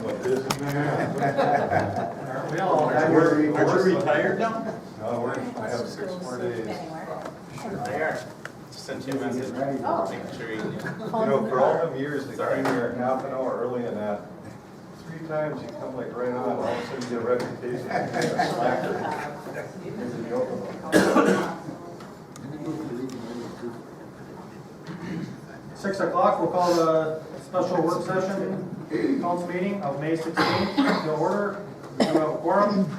what this is. Aren't we all? Aren't you retired now? No, I have 6 more days. They are. Sent you a message. Oh. Making sure you For all them years, they came here half an hour early and that. 3 times you come like right on, all of a sudden you get a reputation as being a slacker. There's a joke about it. 6 o'clock, we'll call the special work session, council meeting of May 16th to order. We do have a quorum.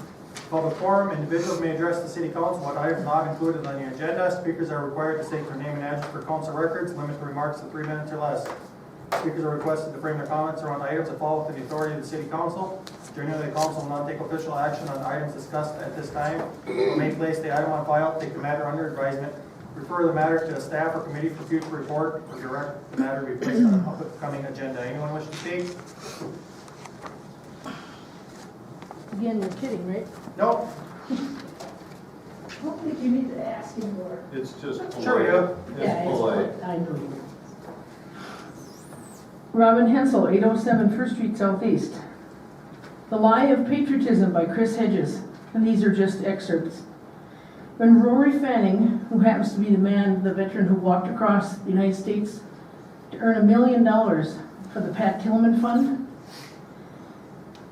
Public forum, individuals may address the city council. What items not included on the agenda. Speakers are required to state their name and address for council records. Limit the remarks to 3 minutes or less. Speakers are requested to frame their comments around items that fall within the authority of the city council. Generally, the council will not take official action on items discussed at this time. It may place the item on file, take the matter under advisement, refer the matter to a staff or committee for future report, or direct the matter to be placed on an upcoming agenda. Anyone wish to speak? Again, you're kidding, right? No? I don't think you need to ask him more. It's just polite. Sure we do. It's polite. I know you. Robin Hensel, 807 First Street Southeast. The Lie of Patriotism by Chris Hedges. And these are just excerpts. When Rory Fanning, who happens to be the veteran who walked across the United States to earn $1 million for the Pat Tillman Fund,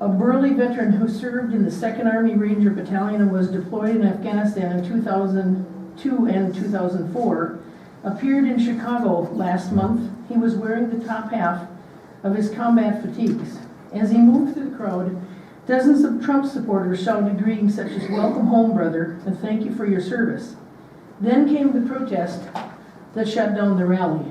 a burly veteran who served in the 2nd Army Ranger Battalion and was deployed in Afghanistan in 2002 and 2004, appeared in Chicago last month. He was wearing the top half of his combat fatigues. As he moved through the crowd, dozens of Trump supporters shouted greetings such as "Welcome home, brother," and "Thank you for your service." Then came the protest that shut down the rally.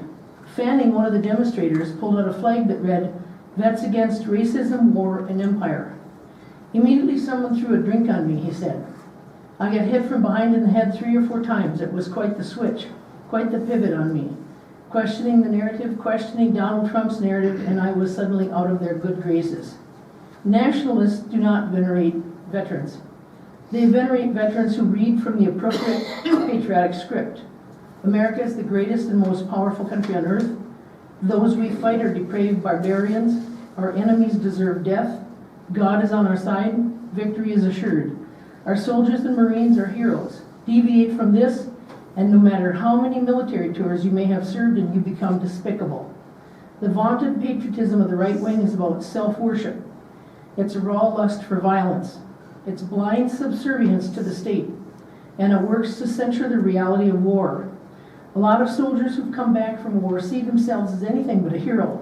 Fanning, one of the demonstrators, pulled out a flag that read, "Vets Against Racism, War, and Empire." Immediately someone threw a drink on me, he said. I got hit from behind in the head 3 or 4 times. It was quite the switch, quite the pivot on me. Questioning the narrative, questioning Donald Trump's narrative, and I was suddenly out of their good graces. Nationalists do not venerate veterans. They venerate veterans who read from the appropriate patriotic script. America is the greatest and most powerful country on earth. Those we fight are depraved barbarians. Our enemies deserve death. God is on our side. Victory is assured. Our soldiers and Marines are heroes. Deviate from this, and no matter how many military tours you may have served in, you become despicable. The vaunted patriotism of the right wing is about self-worship. It's a raw lust for violence. It's blind subservience to the state, and it works to censure the reality of war. A lot of soldiers who've come back from war see themselves as anything but a hero.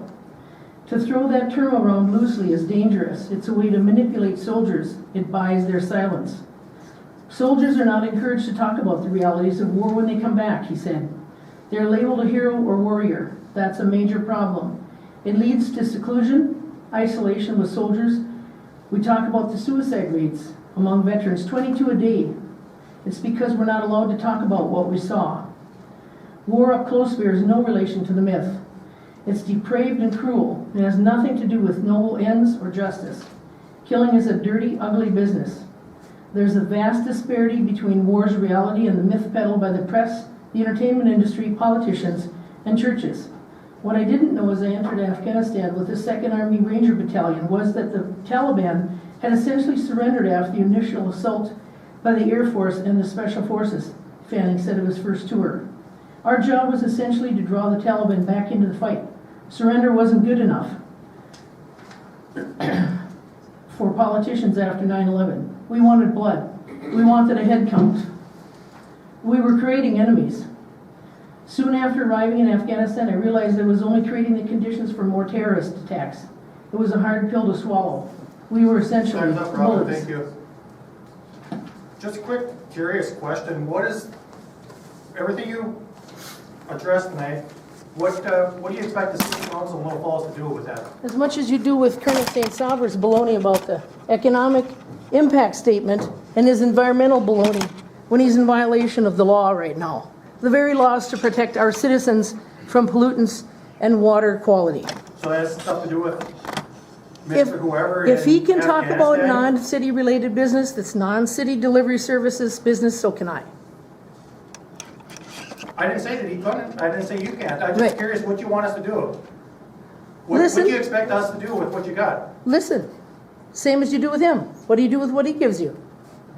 To throw that term around loosely is dangerous. It's a way to manipulate soldiers. It buys their silence. Soldiers are not encouraged to talk about the realities of war when they come back, he said. They're labeled a hero or warrior. That's a major problem. It leads to seclusion, isolation with soldiers. We talk about the suicide rates among veterans, 22 a day. It's because we're not allowed to talk about what we saw. War up close bears no relation to the myth. It's depraved and cruel. It has nothing to do with noble ends or justice. Killing is a dirty, ugly business. There's a vast disparity between war's reality and the myth peddled by the press, the entertainment industry, politicians, and churches. What I didn't know as I entered Afghanistan with the 2nd Army Ranger Battalion was that the Taliban had essentially surrendered after the initial assault by the Air Force and the Special Forces, Fanning said of his first tour. Our job was essentially to draw the Taliban back into the fight. Surrender wasn't good enough for politicians after 9/11. We wanted blood. We wanted a head count. We were creating enemies. Soon after arriving in Afghanistan, I realized I was only creating the conditions for more terrorist attacks. It was a hard pill to swallow. We were essentially Time's up, Robin. bullets. Thank you. Just a quick, curious question. What is, everything you addressed tonight, what do you expect the city council of Little Falls to do with that? As much as you do with Colonel St. Sauber's baloney about the economic impact statement and his environmental baloney when he's in violation of the law right now. The very laws to protect our citizens from pollutants and water quality. So that has stuff to do with Mr. Whoever. If he in can talk about Afghanistan? non-city related business, that's non-city delivery services business, so can I. I didn't say that he couldn't. I didn't say you can't. I'm just Right. curious what you want us to do. What do Listen. you expect us to do with what you got? Listen, same as you do with him. What do you do with what he gives you?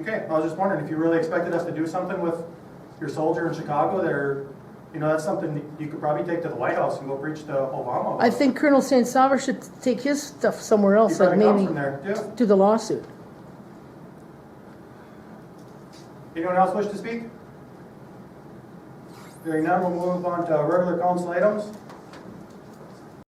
Okay, I was just wondering if you really expected us to do something with your soldier in Chicago there. You know, that's something you could probably take to the White House and go preach to Obama about. I think Colonel St. Sauver should take his stuff somewhere He else, like probably comes maybe from there, too. to the lawsuit. Anyone else wish to speak? Hearing none, we'll move on to regular council items.